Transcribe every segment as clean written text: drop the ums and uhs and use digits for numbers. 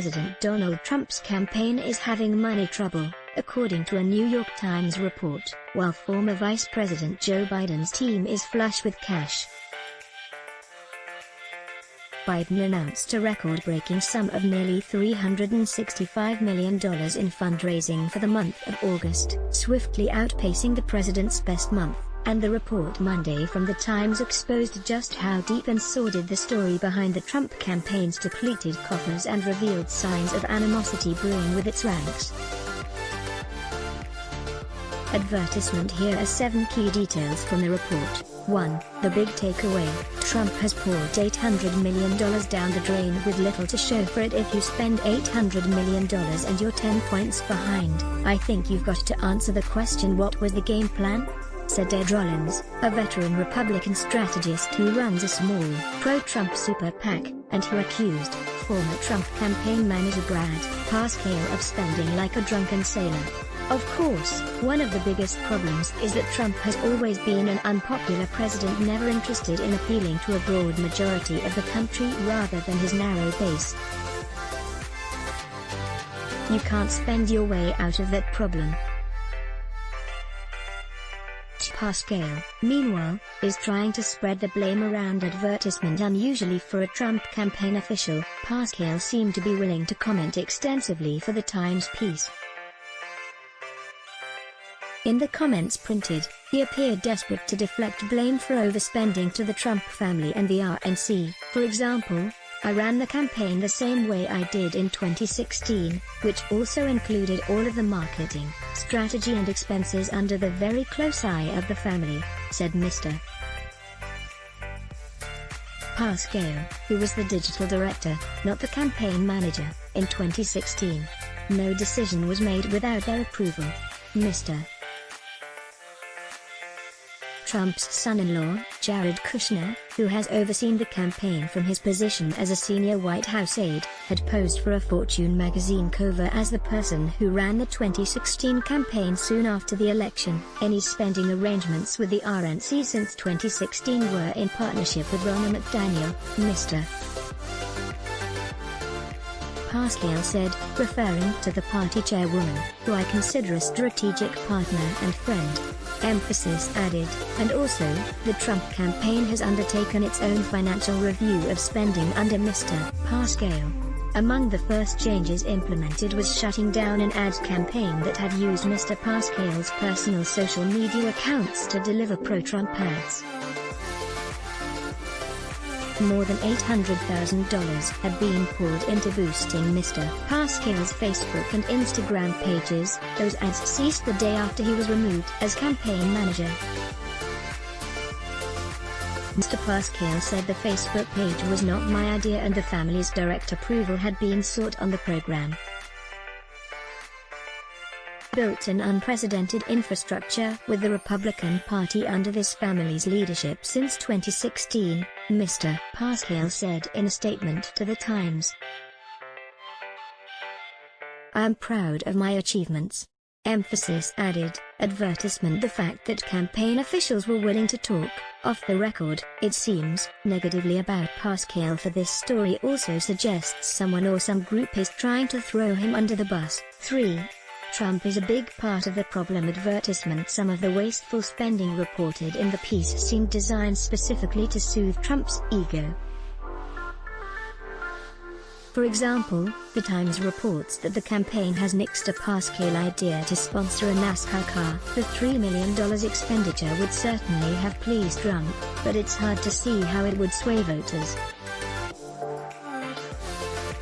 President Donald Trump's campaign is having money trouble, according to a New York Times report, while former Vice President Joe Biden's team is flush with cash. Biden announced a record-breaking sum of nearly $365 million in fundraising for the month of August, swiftly outpacing the president's best month, and the report Monday from the Times exposed just how deep and sordid the story behind the Trump campaign's depleted coffers and revealed signs of animosity brewing with its ranks. Advertisement. Here are 7 key details from the report. 1. The big takeaway: Trump has poured $800 million down the drain with little to show for it. If you spend $800 million and you're 10 points behind, I think you've got to answer the question, what was the game plan? Said Ed Rollins, a veteran Republican strategist who runs a small, pro-Trump super PAC, and who accused former Trump campaign manager Brad Parscale of spending like a drunken sailor. Of course, one of the biggest problems is that Trump has always been an unpopular president, never interested in appealing to a broad majority of the country rather than his narrow base. You can't spend your way out of that problem. Parscale, meanwhile, is trying to spread the blame around advertisement. Unusually for a Trump campaign official, Parscale seemed to be willing to comment extensively for the Times piece. In the comments printed, he appeared desperate to deflect blame for overspending to the Trump family and the RNC. For example, "I ran the campaign the same way I did in 2016, which also included all of the marketing, strategy and expenses under the very close eye of the family," said Mr. Parscale, who was the digital director, not the campaign manager, in 2016. No decision was made without their approval. Mr. Trump's son-in-law, Jared Kushner, who has overseen the campaign from his position as a senior White House aide, had posed for a Fortune magazine cover as the person who ran the 2016 campaign soon after the election. Any spending arrangements with the RNC since 2016 were in partnership with Ronna McDaniel, Mr. Parscale said, referring to the party chairwoman, who I consider a strategic partner and friend. Emphasis added, and also, the Trump campaign has undertaken its own financial review of spending under Mr. Parscale. Among the first changes implemented was shutting down an ad campaign that had used Mr. Parscale's personal social media accounts to deliver pro-Trump ads. More than $800,000 had been poured into boosting Mr. Parscale's Facebook and Instagram pages. Those ads ceased the day after he was removed as campaign manager. Mr. Parscale said the Facebook page was not my idea and the family's direct approval had been sought on the program. Built an unprecedented infrastructure with the Republican Party under this family's leadership since 2016, Mr. Parscale said in a statement to the Times. "I am proud of my achievements." Emphasis added, advertisement. The fact that campaign officials were willing to talk, off the record, it seems, negatively about Parscale for this story also suggests someone or some group is trying to throw him under the bus. 3. Trump is a big part of the problem. Advertisement. Some of the wasteful spending reported in the piece seemed designed specifically to soothe Trump's ego. For example, the Times reports that the campaign has nixed a Parscale idea to sponsor a NASCAR car. The $3 million expenditure would certainly have pleased Trump, but it's hard to see how it would sway voters.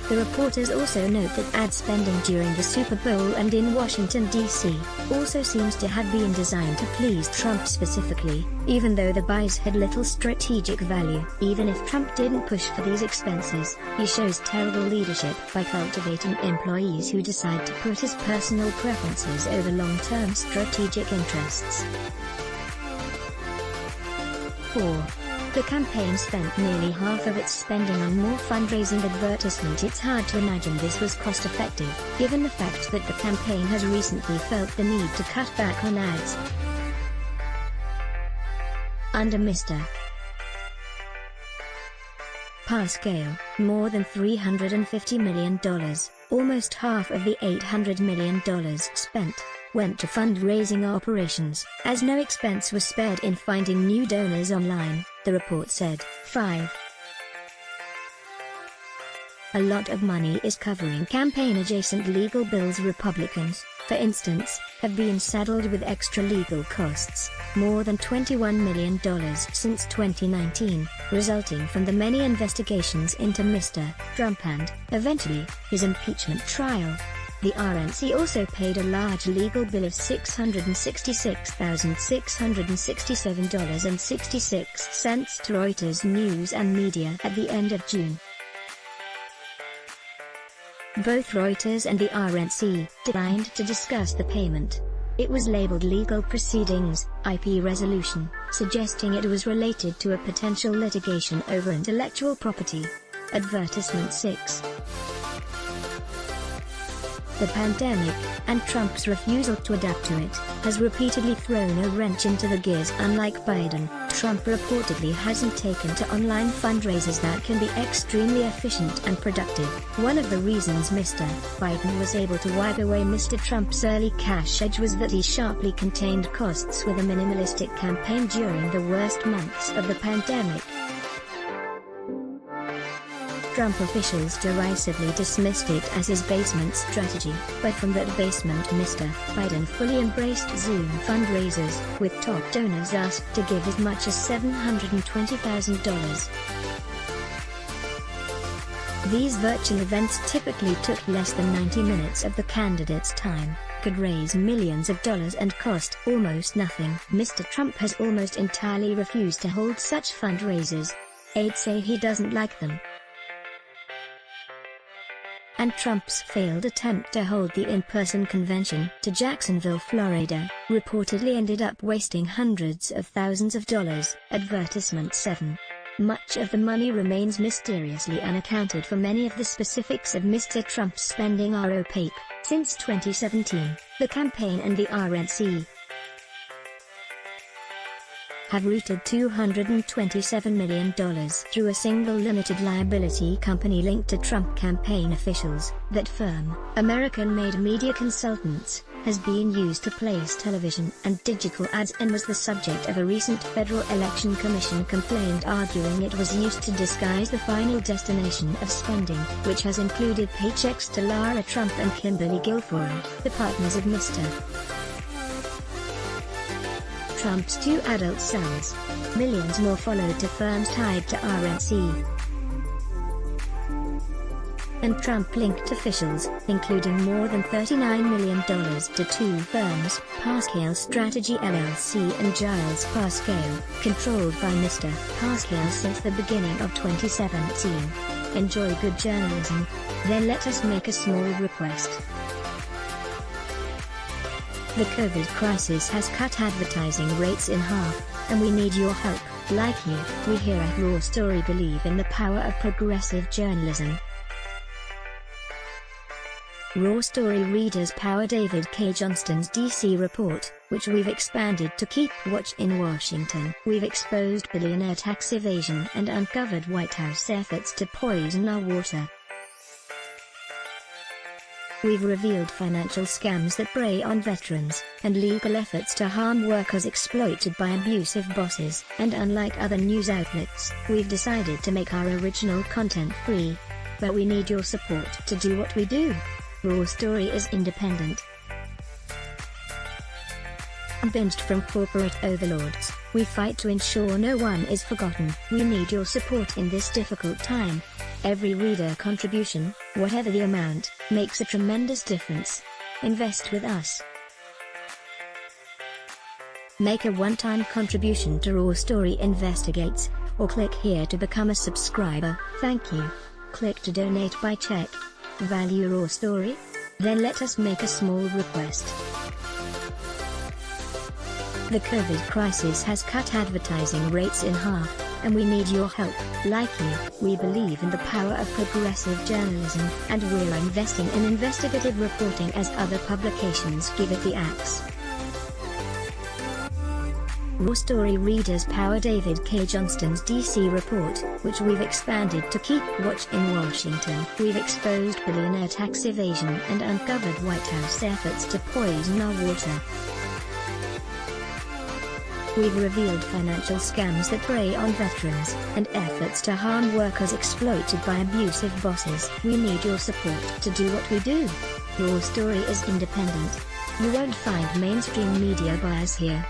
The reporters also note that ad spending during the Super Bowl and in Washington, D.C., also seems to have been designed to please Trump specifically, even though the buys had little strategic value. Even if Trump didn't push for these expenses, he shows terrible leadership by cultivating employees who decide to put his personal preferences over long-term strategic interests. 4. The campaign spent nearly half of its spending on more fundraising advertisement. It's hard to imagine this was cost-effective, given the fact that the campaign has recently felt the need to cut back on ads. Under Mr. scale, more than $350 million, almost half of the $800 million spent, went to fundraising operations, as no expense was spared in finding new donors online, the report said. 5. A lot of money is covering campaign-adjacent legal bills. Republicans, for instance, have been saddled with extra legal costs, more than $21 million since 2019, resulting from the many investigations into Mr. Trump and, eventually, his impeachment trial. The RNC also paid a large legal bill of $666,667.66 to Reuters News and Media at the end of June. Both Reuters and the RNC declined to discuss the payment. It was labeled legal proceedings, IP resolution, suggesting it was related to a potential litigation over intellectual property. Advertisement 6. The pandemic, and Trump's refusal to adapt to it, has repeatedly thrown a wrench into the gears. Unlike Biden, Trump reportedly hasn't taken to online fundraisers that can be extremely efficient and productive. One of the reasons Mr. Biden was able to wipe away Mr. Trump's early cash edge was that he sharply contained costs with a minimalistic campaign during the worst months of the pandemic. Trump officials derisively dismissed it as his basement strategy, but from that basement Mr. Biden fully embraced Zoom fundraisers, with top donors asked to give as much as $720,000. These virtual events typically took less than 90 minutes of the candidate's time, could raise millions of dollars and cost almost nothing. Mr. Trump has almost entirely refused to hold such fundraisers. Aides say he doesn't like them. And Trump's failed attempt to hold the in-person convention to Jacksonville, Florida, reportedly ended up wasting hundreds of thousands of dollars. Advertisement 7. Much of the money remains mysteriously unaccounted for. Many of the specifics of Mr. Trump's spending are opaque. Since 2017, the campaign and the RNC have routed $227 million through a single limited liability company linked to Trump campaign officials. That firm, American-made Media Consultants, has been used to place television and digital ads and was the subject of a recent Federal Election Commission complaint arguing it was used to disguise the final destination of spending, which has included paychecks to Lara Trump and Kimberly Guilfoyle, the partners of Mr. Trump's two adult sons. Millions more followed to firms tied to RNC and Trump-linked officials, including more than $39 million to two firms, Pascal Strategy LLC and Giles Pascal, controlled by Mr. Pascal since the beginning of 2017. Enjoy good journalism? Then let us make a small request. The COVID crisis has cut advertising rates in half, and we need your help. Like you, we here at Raw Story believe in the power of progressive journalism. Raw Story readers power David K. Johnston's DC report, which we've expanded to keep watch in Washington. We've exposed billionaire tax evasion and uncovered White House efforts to poison our water. We've revealed financial scams that prey on veterans, and legal efforts to harm workers exploited by abusive bosses. And unlike other news outlets, we've decided to make our original content free. But we need your support to do what we do. Raw Story is independent. Unbinged from corporate overlords, we fight to ensure no one is forgotten. We need your support in this difficult time. Every reader contribution, whatever the amount, makes a tremendous difference. Invest with us. Make a one-time contribution to Raw Story Investigates, or click here to become a subscriber. Thank you. Click to donate by check. Value Raw Story? Then let us make a small request. The COVID crisis has cut advertising rates in half, and we need your help. Like you, we believe in the power of progressive journalism, and we're investing in investigative reporting as other publications give it the axe. Raw Story readers power David K. Johnston's DC report, which we've expanded to keep watch in Washington. We've exposed billionaire tax evasion and uncovered White House efforts to poison our water. We've revealed financial scams that prey on veterans, and efforts to harm workers exploited by abusive bosses. We need your support to do what we do. Your Story is independent. You won't find mainstream media bias here.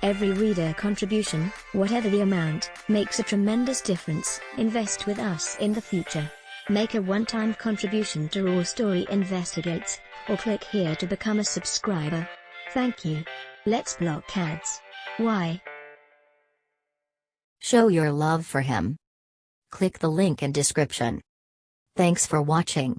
Every reader contribution, whatever the amount, makes a tremendous difference. Invest with us in the future. Make a one-time contribution to Raw Story Investigates, or click here to become a subscriber. Thank you. Let's block ads. Why? Show your love for him. Click the link in description. Thanks for watching.